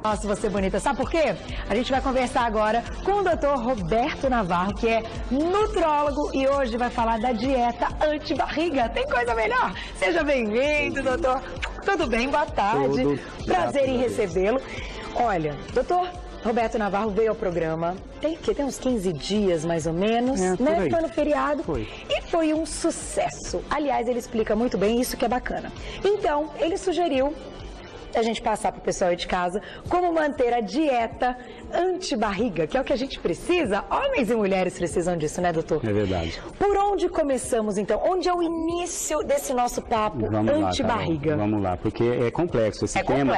Nossa, você bonita. Sabe por quê? A gente vai conversar agora com o Dr. Roberto Navarro, que é nutrólogo e hoje vai falar da dieta anti-barriga. Tem coisa melhor? Seja bem-vindo, doutor. Tudo bem? Boa tarde. Prazer em recebê-lo. Olha, doutor Roberto Navarro veio ao programa, tem uns 15 dias mais ou menos, né? Foi no feriado. E foi um sucesso. Aliás, ele explica muito bem, isso que é bacana. Então, ele sugeriu a gente passar para o pessoal aí de casa como manter a dieta anti-barriga, que é o que a gente precisa. Homens e mulheres precisam disso, né, doutor? É verdade. Por onde começamos, então? Onde é o início desse nosso papo anti-barriga? Vamos lá, porque é complexo esse tema,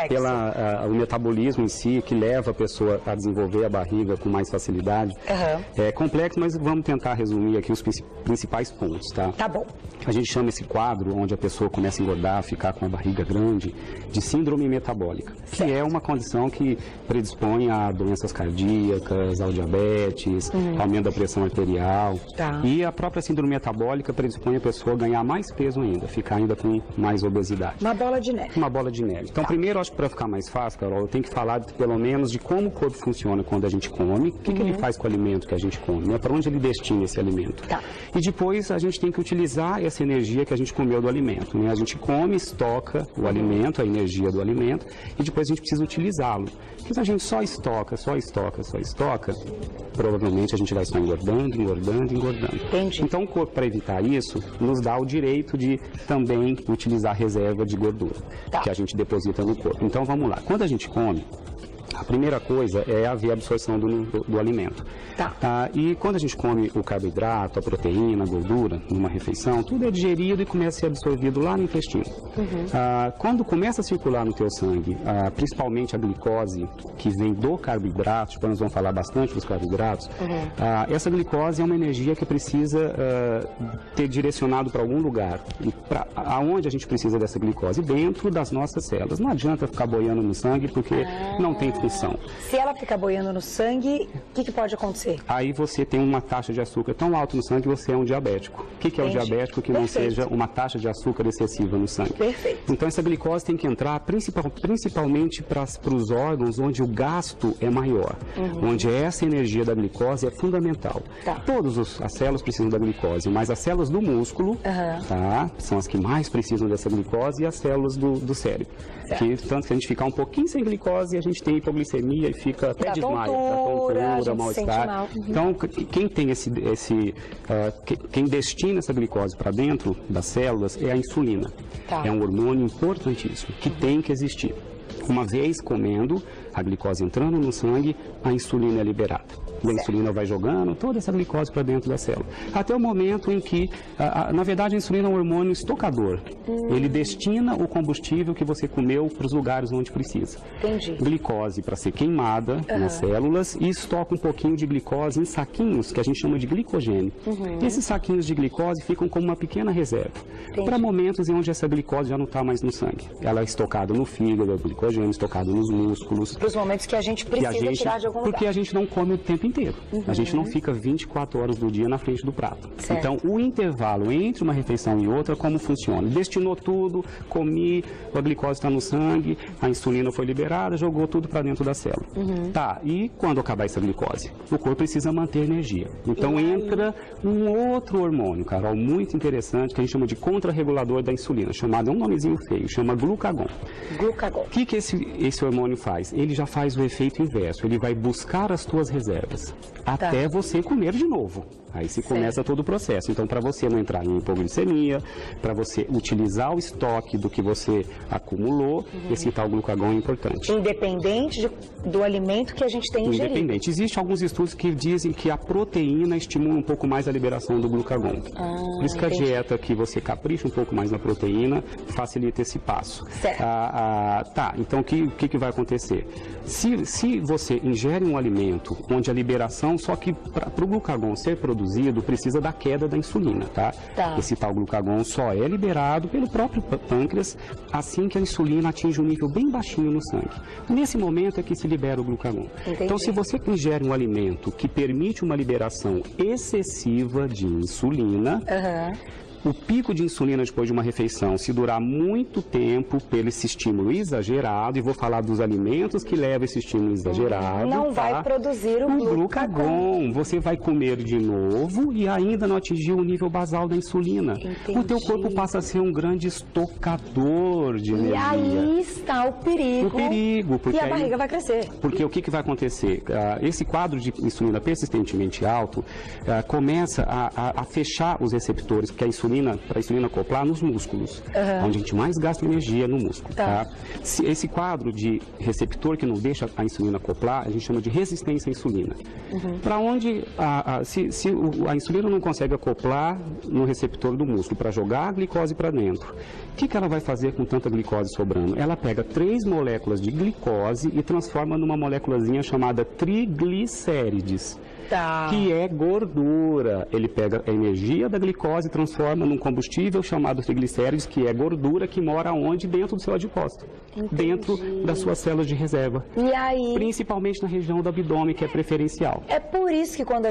o metabolismo em si, que leva a pessoa a desenvolver a barriga com mais facilidade. É complexo, mas vamos tentar resumir aqui os principais pontos, tá? Tá bom. A gente chama esse quadro, onde a pessoa começa a engordar, ficar com a barriga grande, de síndrome metabólica, que é uma condição que predispõe a doenças cardíacas, ao diabetes, aumento da pressão arterial. E a própria síndrome metabólica predispõe a pessoa a ganhar mais peso ainda, ficar ainda com mais obesidade. Uma bola de neve. Uma bola de neve. Então, primeiro, acho que para ficar mais fácil, Carol, eu tenho que falar pelo menos de como o corpo funciona quando a gente come, o que ele faz com o alimento que a gente come, né? Para onde ele destina esse alimento. E depois a gente tem que utilizar essa energia que a gente comeu do alimento, né? A gente come, estoca o alimento, a energia do alimento, e depois a gente precisa utilizá-lo. Porque se a gente só estoca, provavelmente a gente vai estar engordando. Entendi. Então, o corpo, para evitar isso, nos dá o direito de também utilizar a reserva de gordura que a gente deposita no corpo. Então, vamos lá. Quando a gente come, a primeira coisa é haver absorção do alimento. E quando a gente come o carboidrato, a proteína, a gordura, numa refeição, tudo é digerido e começa a ser absorvido lá no intestino. Quando começa a circular no teu sangue, principalmente a glicose, que vem do carboidrato, depois nós vamos falar bastante dos carboidratos, essa glicose é uma energia que precisa ter direcionado para algum lugar. E aonde a gente precisa dessa glicose? Dentro das nossas células. Não adianta ficar boiando no sangue, porque não tem função. Se ela ficar boiando no sangue, o que pode acontecer? Aí você tem uma taxa de açúcar tão alta no sangue que você é um diabético. O que é o diabético? Que não seja uma taxa de açúcar excessiva no sangue. Então essa glicose tem que entrar principalmente para os órgãos onde o gasto é maior, onde essa energia da glicose é fundamental. Todas as células precisam da glicose, mas as células do músculo são as que mais precisam dessa glicose, e as células do cérebro. Tanto que a gente ficar um pouquinho sem glicose, a gente tem hipoglicemia e fica até desmaio, tontura, mal-estar. Então, quem tem quem destina essa glicose para dentro das células é a insulina. É um hormônio importantíssimo, que tem que existir. Uma vez comendo, a glicose entrando no sangue, a insulina é liberada. E a insulina vai jogando toda essa glicose para dentro da célula. Até o momento em que, na verdade, a insulina é um hormônio estocador. Ele destina o combustível que você comeu para os lugares onde precisa. Glicose para ser queimada nas células, e estoca um pouquinho de glicose em saquinhos, que a gente chama de glicogênio. Esses saquinhos de glicose ficam como uma pequena reserva. Para momentos em onde essa glicose já não está mais no sangue. Ela é estocada no fígado, o glicogênio estocado nos músculos. Para os momentos que a gente precisa tirar de algum lugar. Porque a gente não come o tempo inteiro. A gente não fica 24 horas do dia na frente do prato. Então, o intervalo entre uma refeição e outra, como funciona? Destinou tudo, comi, a glicose está no sangue, a insulina foi liberada, jogou tudo para dentro da célula. E quando acabar essa glicose? O corpo precisa manter energia. Então, entra um outro hormônio, Carol, muito interessante, que a gente chama de contrarregulador da insulina, chamado, é um nomezinho feio, chama glucagon. O que esse hormônio faz? Ele já faz o efeito inverso, ele vai buscar as tuas reservas até você comer de novo. Aí se começa todo o processo. Então, para você não entrar em hipoglicemia, para você utilizar o estoque do que você acumulou, esse tal glucagon é importante. Independente do alimento que a gente tem ingerido. Independente. Existem alguns estudos que dizem que a proteína estimula um pouco mais a liberação do glucagon. Por isso que a dieta que você capricha um pouco mais na proteína facilita esse passo. Então o que vai acontecer? Se você ingere um alimento onde a liberação, só que para o glucagon ser produzido, precisa da queda da insulina, Esse tal glucagon só é liberado pelo próprio pâncreas assim que a insulina atinge um nível bem baixinho no sangue. Nesse momento é que se libera o glucagon. Então, se você ingere um alimento que permite uma liberação excessiva de insulina, O pico de insulina depois de uma refeição, se durar muito tempo pelo esse estímulo exagerado, e vou falar dos alimentos que levam esse estímulo exagerado, não vai produzir o glucagon. Você vai comer de novo e ainda não atingiu o nível basal da insulina. Entendi. O teu corpo passa a ser um grande estocador de energia. E aí está o perigo. O perigo. Porque e a barriga vai crescer. Porque o que vai acontecer? Esse quadro de insulina persistentemente alto começa a fechar os receptores, porque para a insulina acoplar nos músculos, onde a gente mais gasta energia no músculo. Tá? Esse quadro de receptor que não deixa a insulina acoplar, a gente chama de resistência à insulina. Para onde, se a insulina não consegue acoplar no receptor do músculo para jogar a glicose para dentro, o que ela vai fazer com tanta glicose sobrando? Ela pega 3 moléculas de glicose e transforma numa moléculazinha chamada triglicérides. Que é gordura. Ele pega a energia da glicose e transforma num combustível chamado triglicérides, que é gordura que mora onde? Dentro do seu adipócito. Dentro das suas células de reserva. E aí? Principalmente na região do abdômen, que é preferencial. É por isso que quando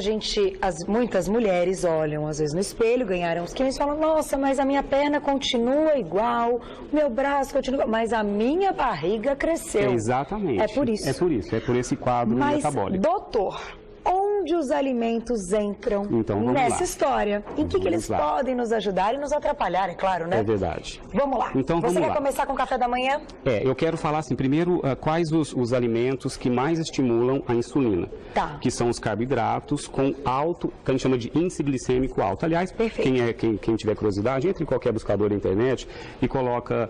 muitas mulheres olham, às vezes, no espelho, ganharam uns quilos e falam, nossa, mas a minha perna continua igual, o meu braço continua igual, mas a minha barriga cresceu. Exatamente. É por isso. É por isso. É por esse quadro metabólico. Doutor, onde os alimentos entram nessa história? Em que eles podem nos ajudar e nos atrapalhar, é claro, né? É verdade. Vamos lá. Então, Você quer começar com o café da manhã? Eu quero falar assim, primeiro, quais os alimentos que mais estimulam a insulina. Que são os carboidratos com alto, que a gente chama de índice glicêmico alto. Aliás, quem tiver curiosidade, entre em qualquer buscador da internet e coloca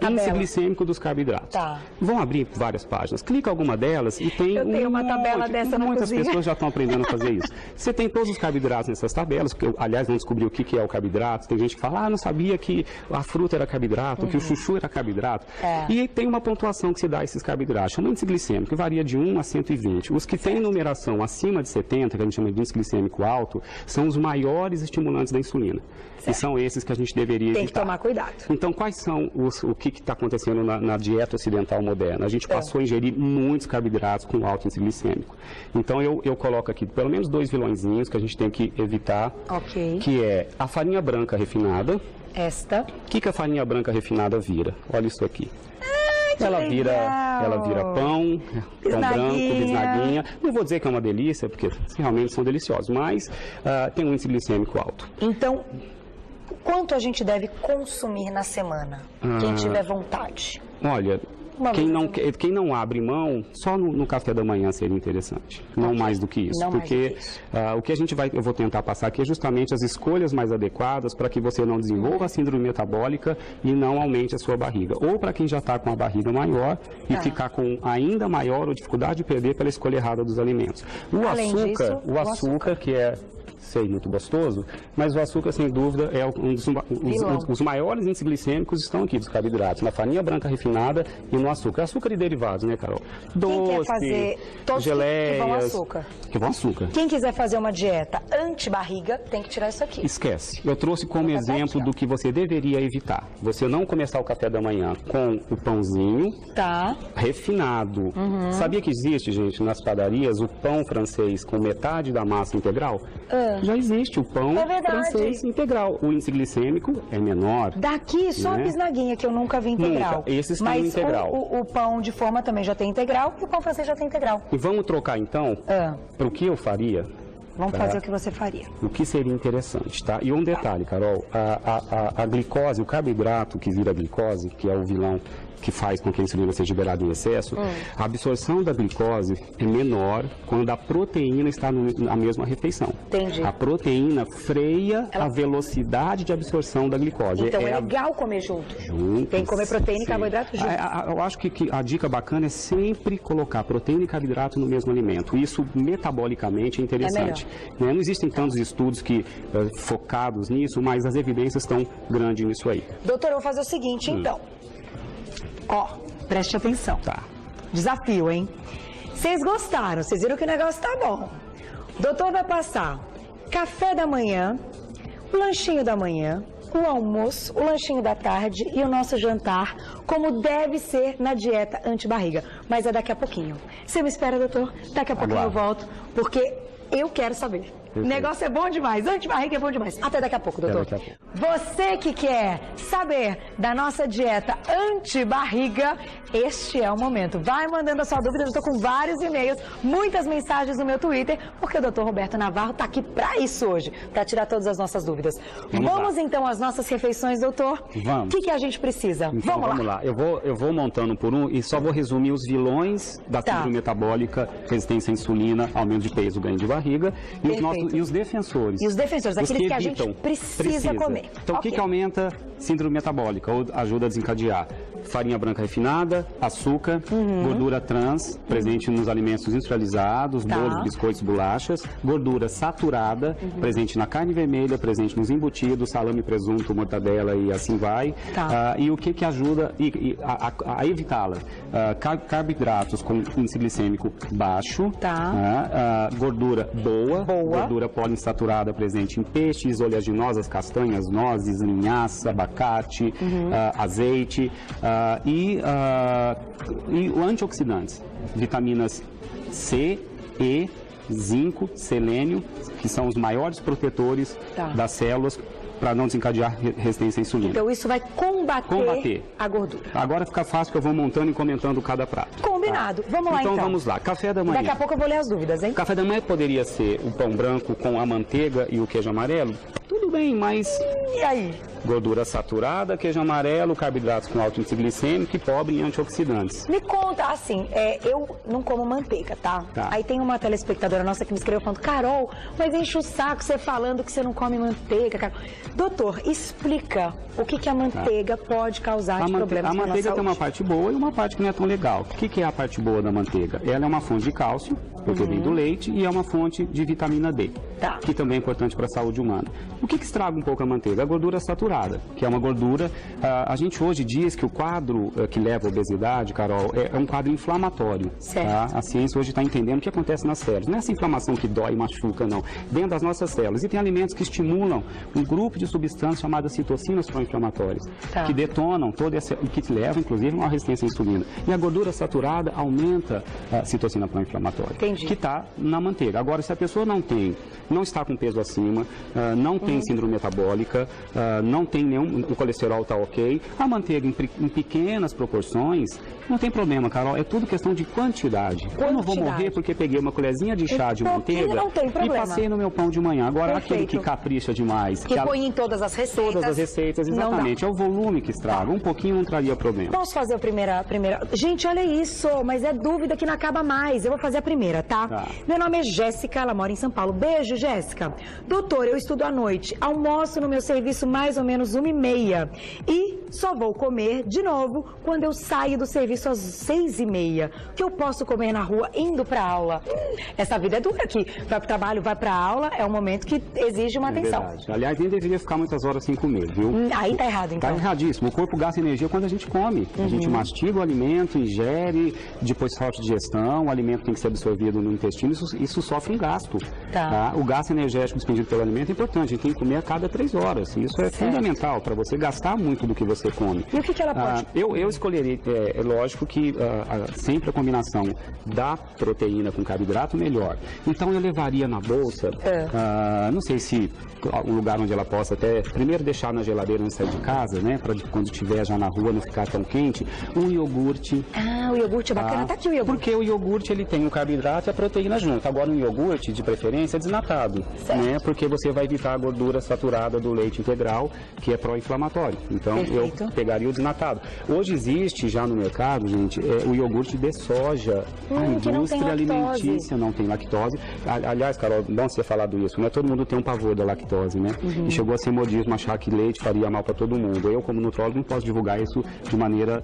índice glicêmico dos carboidratos. Vão abrir várias páginas. Clica alguma delas e tem Eu tenho uma tabela dessa na muitas cozinha. Pessoas já estão aprendendo a fazer isso. Você tem todos os carboidratos nessas tabelas, que aliás, vamos descobrir o que é o carboidrato. Tem gente que fala, não sabia que a fruta era carboidrato, que o chuchu era carboidrato. E tem uma pontuação que se dá a esses carboidratos, chama índice glicêmico, que varia de 1 a 120. Os que têm numeração acima de 70, que a gente chama de índice glicêmico alto, são os maiores estimulantes da insulina. E são esses que a gente deveria evitar. Tem que tomar cuidado. Então, quais são o que está acontecendo na dieta ocidental moderna? A gente passou a ingerir muitos carboidratos com alto índice glicêmico. Então, eu coloco aqui pelo menos 2 vilõezinhos que a gente tem que evitar, que é a farinha branca refinada. O que a farinha branca refinada vira? Olha isso aqui. Ela vira pão branco, bisnaguinha. Não vou dizer que é uma delícia, porque realmente são deliciosos, mas tem um índice glicêmico alto. Então, quanto a gente deve consumir na semana? Quem tiver vontade. Olha, quem não abre mão, só no café da manhã seria interessante. Não mais do que isso. Porque o que eu vou tentar passar aqui é justamente as escolhas mais adequadas para que você não desenvolva a síndrome metabólica e não aumente a sua barriga. Ou para quem já está com a barriga maior e ficar com ainda maior ou dificuldade de perder pela escolha errada dos alimentos. O açúcar, que é muito gostoso, mas o açúcar, sem dúvida, é os maiores índices glicêmicos estão aqui, dos carboidratos, na farinha branca refinada e no açúcar. Açúcar e derivados, né, Carol? Doce, quer fazer todos geleias, que vão açúcar. Quem quiser fazer uma dieta anti-barriga, tem que tirar isso aqui. Esquece. Eu trouxe como exemplo do que você deveria evitar. Você não começar o café da manhã com o pãozinho refinado. Sabia que existe, gente, nas padarias, o pão francês com metade da massa integral? Já existe o pão francês integral. O índice glicêmico é menor. Daqui só a bisnaguinha que eu nunca vi integral. Esses têm integral. O pão de forma também já tem integral e o pão francês já tem integral. E vamos trocar então para o que eu faria? Vamos fazer o que você faria. O que seria interessante, tá? E um detalhe, Carol, a glicose, o carboidrato que vira glicose, que é o vilão que faz com que a insulina seja liberada em excesso, a absorção da glicose é menor quando a proteína está na mesma refeição. Entendi. A proteína freia a velocidade de absorção da glicose. Então é legal comer junto. Tem que comer proteína e carboidrato junto. Eu acho que a dica bacana é sempre colocar proteína e carboidrato no mesmo alimento. Isso metabolicamente é interessante. Não existem tantos estudos focados nisso, mas as evidências estão grandes nisso aí. Doutor, eu vou fazer o seguinte, então. Preste atenção. Desafio, hein? Vocês gostaram, vocês viram que o negócio tá bom. O doutor vai passar café da manhã, o lanchinho da manhã, o almoço, o lanchinho da tarde e o nosso jantar, como deve ser na dieta anti-barriga. Mas é daqui a pouquinho. Você me espera, doutor? Daqui a pouquinho eu volto, porque eu quero saber. O negócio é bom demais, antibarriga é bom demais. Até daqui a pouco, doutor. Até daqui a pouco. Você que quer saber da nossa dieta anti-barriga, este é o momento. Vai mandando a sua dúvida, eu estou com vários e-mails, muitas mensagens no meu Twitter, porque o doutor Roberto Navarro está aqui para isso hoje, para tirar todas as nossas dúvidas. Vamos então às nossas refeições, doutor? Vamos. O que a gente precisa? Então, vamos lá. Eu vou montando por um e só vou resumir os vilões da síndrome metabólica, resistência à insulina, aumento de peso, ganho de barriga, e os defensores. E os defensores, aqueles que a gente precisa comer. Então, o que aumenta síndrome metabólica ou ajuda a desencadear? Farinha branca refinada, açúcar, gordura trans, presente nos alimentos industrializados, bolos, biscoitos, bolachas, gordura saturada, presente na carne vermelha, presente nos embutidos, salame, presunto, mortadela e assim vai. E o que ajuda a evitá-la? Carboidratos com índice glicêmico baixo, gordura boa, gordura poliinsaturada presente em peixes, oleaginosas, castanhas, nozes, linhaça, abacate, azeite, e antioxidantes, vitaminas C, E, zinco, selênio, que são os maiores protetores das células para não desencadear resistência à insulina. Então isso vai combater a gordura. Agora fica fácil que eu vou montando e comentando cada prato. Combinado. Vamos lá então. Então vamos lá. Café da manhã. Daqui a pouco eu vou ler as dúvidas, hein? Café da manhã poderia ser o pão branco com a manteiga e o queijo amarelo? Tudo bem, mas... E aí? Gordura saturada, queijo amarelo, carboidratos com alto índice glicêmico e pobre em antioxidantes. Me conta, assim, eu não como manteiga, tá? Aí tem uma telespectadora nossa que me escreveu falando, Carol, mas enche o saco você falando que você não come manteiga, Carol. Doutor, explica o que a manteiga pode causar de problemas na nossa saúde. A manteiga tem uma parte boa e uma parte que não é tão legal. O que é a parte boa da manteiga? Ela é uma fonte de cálcio, porque vem do leite, e é uma fonte de vitamina D, que também é importante para a saúde humana. O que estraga um pouco a manteiga? A gordura saturada, que é uma gordura... a gente hoje diz que o quadro que leva à obesidade, Carol, é um quadro inflamatório. Certo. A ciência hoje está entendendo o que acontece nas células. Não é essa inflamação que dói e machuca, não. Dentro das nossas células. E tem alimentos que estimulam um grupo de substâncias chamadas citocinas pró-inflamatórias, que detonam toda essa... e que levam, inclusive, a uma resistência à insulina. E a gordura saturada aumenta a citocina pró-inflamatória. Entendi. Que está na manteiga. Agora, se a pessoa não está com peso acima, não tem síndrome metabólica, não tem o colesterol está ok, a manteiga em pequenas proporções, não tem problema, Carol, é tudo questão de quantidade. Eu não vou morrer porque peguei uma colherzinha de chá de manteiga e passei no meu pão de manhã. Agora, aquele que capricha demais. Que põe em todas as receitas. Todas as receitas, exatamente. É o volume que estraga. Um pouquinho não traria problema. Posso fazer a primeira? Gente, olha isso, mas é dúvida que não acaba mais. Eu vou fazer a primeira, tá? Meu nome é Jéssica, ela mora em São Paulo. Beijo, Jéssica. Doutor, eu estudo à noite, almoço no meu serviço mais ou menos 1h30 e só vou comer de novo quando eu saio do serviço às 6h30. O que eu posso comer na rua indo para aula? Essa vida é dura aqui. Vai para o trabalho, vai para aula, é um momento que exige uma atenção. Verdade. Aliás, nem deveria ficar muitas horas sem comer, viu? Aí tá errado, então. Tá erradíssimo. O corpo gasta energia quando a gente come. A gente mastiga o alimento, ingere, depois sofre digestão, o alimento tem que ser absorvido no intestino, isso sofre um gasto. Tá? O gasto energético despendido pelo alimento é importante, a gente tem que comer a cada 3 horas. Isso é fundamental para você gastar muito do que você come. E o que ela pode? Eu escolheria, é lógico que sempre a combinação da proteína com carboidrato melhor. Então eu levaria na bolsa, não sei se um lugar onde ela possa até, primeiro deixar na geladeira antes de sair de casa, né, para quando estiver já na rua não ficar tão quente, um iogurte. O iogurte é bacana, tá aqui o iogurte. Porque o iogurte ele tem o carboidrato e a proteína junto. Agora um iogurte, de preferência, desnatado, né, porque você vai evitar a gordura saturada do leite integral, que é pró-inflamatório. Então eu pegaria o desnatado. Hoje existe já no mercado, gente, o iogurte de soja. A indústria alimentícia não tem lactose. Aliás, Carol, bom você falar isso, né? Todo mundo tem um pavor da lactose, né? E chegou a ser modismo achar que leite faria mal para todo mundo. Eu, como nutrólogo, não posso divulgar isso de maneira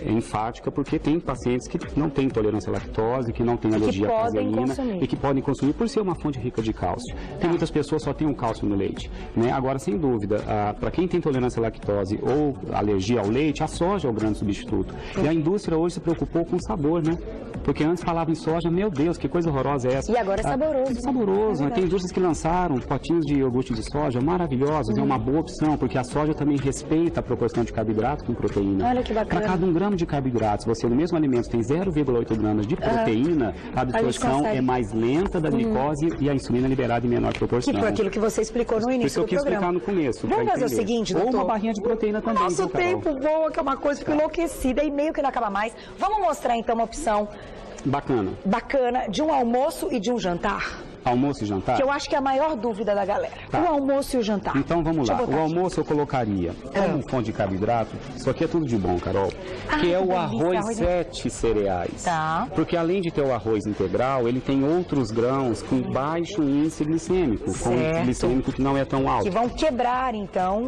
enfática, porque tem pacientes que não têm intolerância à lactose, que não têm alergia à caseína e que podem consumir por ser uma fonte rica de cálcio. Tem muitas pessoas que só têm um cálcio no leite, né? Agora, sem dúvida, para quem tem intolerância à lactose ou alergia ao leite, a soja é o grande substituto. E a indústria hoje se preocupou com o sabor, né? Porque antes falava em soja, meu Deus, que coisa horrorosa é essa? E agora é saboroso. É saboroso, né? Tem indústrias que lançaram potinhos de iogurte de soja maravilhosos, é uma boa opção, porque a soja também respeita a proporção de carboidrato com proteína. Olha que bacana. Para cada 1 gramo de carboidrato, se você no mesmo alimento tem 0,8 gramas de proteína, a absorção é mais lenta da glicose e a insulina é liberada em menor proporção. Que foi aquilo que você explicou no início do programa. Eu quis explicar no começo. Vamos fazer o seguinte, doutor? Ou uma barrinha de proteína também. Nosso tempo voa, que é uma coisa, fica enlouquecida e meio que não acaba mais. Vamos mostrar então uma opção bacana de um almoço e de um jantar. Almoço e jantar? Que eu acho que é a maior dúvida da galera. Tá. O almoço e o jantar. Então vamos lá. O almoço eu colocaria como fonte de carboidrato. Isso aqui é tudo de bom, Carol. Que é o arroz 7 cereais. Tá. Porque além de ter o arroz integral, ele tem outros grãos com baixo índice glicêmico. Com índice glicêmico que não é tão alto. Que vão quebrar, então,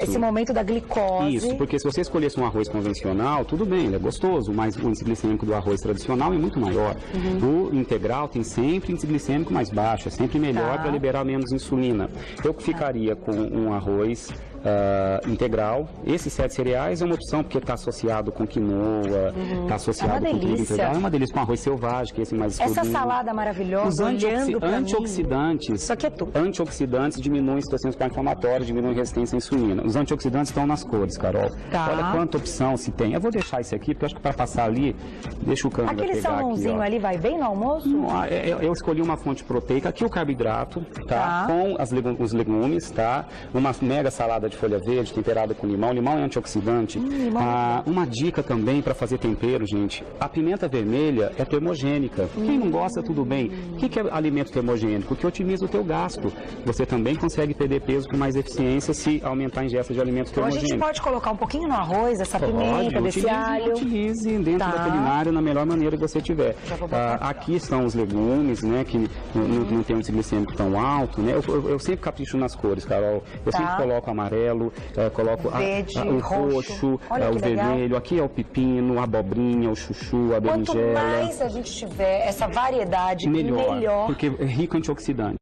esse momento da glicose. Isso, porque se você escolhesse um arroz convencional, tudo bem, ele é gostoso, mas o índice glicêmico do arroz tradicional é muito maior. O integral tem sempre índice glicêmico mais baixo, é sempre melhor para liberar menos insulina. Eu ficaria com um arroz integral. Esses 7 cereais é uma opção porque está associado com quinoa, está associado com trigo integral. É uma delícia com arroz selvagem, que é esse mais escudinho. Essa salada maravilhosa, os antioxidantes, isso aqui é tudo. Antioxidantes diminuem situações pró-inflamatórias, diminuem resistência à insulina. Os antioxidantes estão nas cores, Carol. Olha quanta opção se tem. Eu vou deixar esse aqui, porque eu acho que para passar ali, deixa o câmera pegar aqui. Aquele salmãozinho ali vai bem no almoço? Eu escolhi uma fonte proteica, aqui o carboidrato, com os legumes, uma mega salada de folha verde temperada com limão. Limão é antioxidante. Uma dica também para fazer tempero, gente. A pimenta vermelha é termogênica. Quem não gosta, tudo bem. O que é alimento termogênico? Que otimiza o teu gasto. Você também consegue perder peso com mais eficiência se aumentar a ingesta de alimentos termogênicos. A gente pode colocar um pouquinho no arroz, essa pimenta, desse alho. Utilize dentro da culinária na melhor maneira que você tiver. Aqui estão os legumes, né, que não tem um índice glicêmico tão alto, né? Eu sempre capricho nas cores, Carol. Eu sempre coloco amarelo, coloco verde, o roxo, o vermelho. Aqui é o pepino, a abobrinha, o chuchu, a berinjela. Quanto mais a gente tiver essa variedade, melhor. Porque é rico em antioxidante.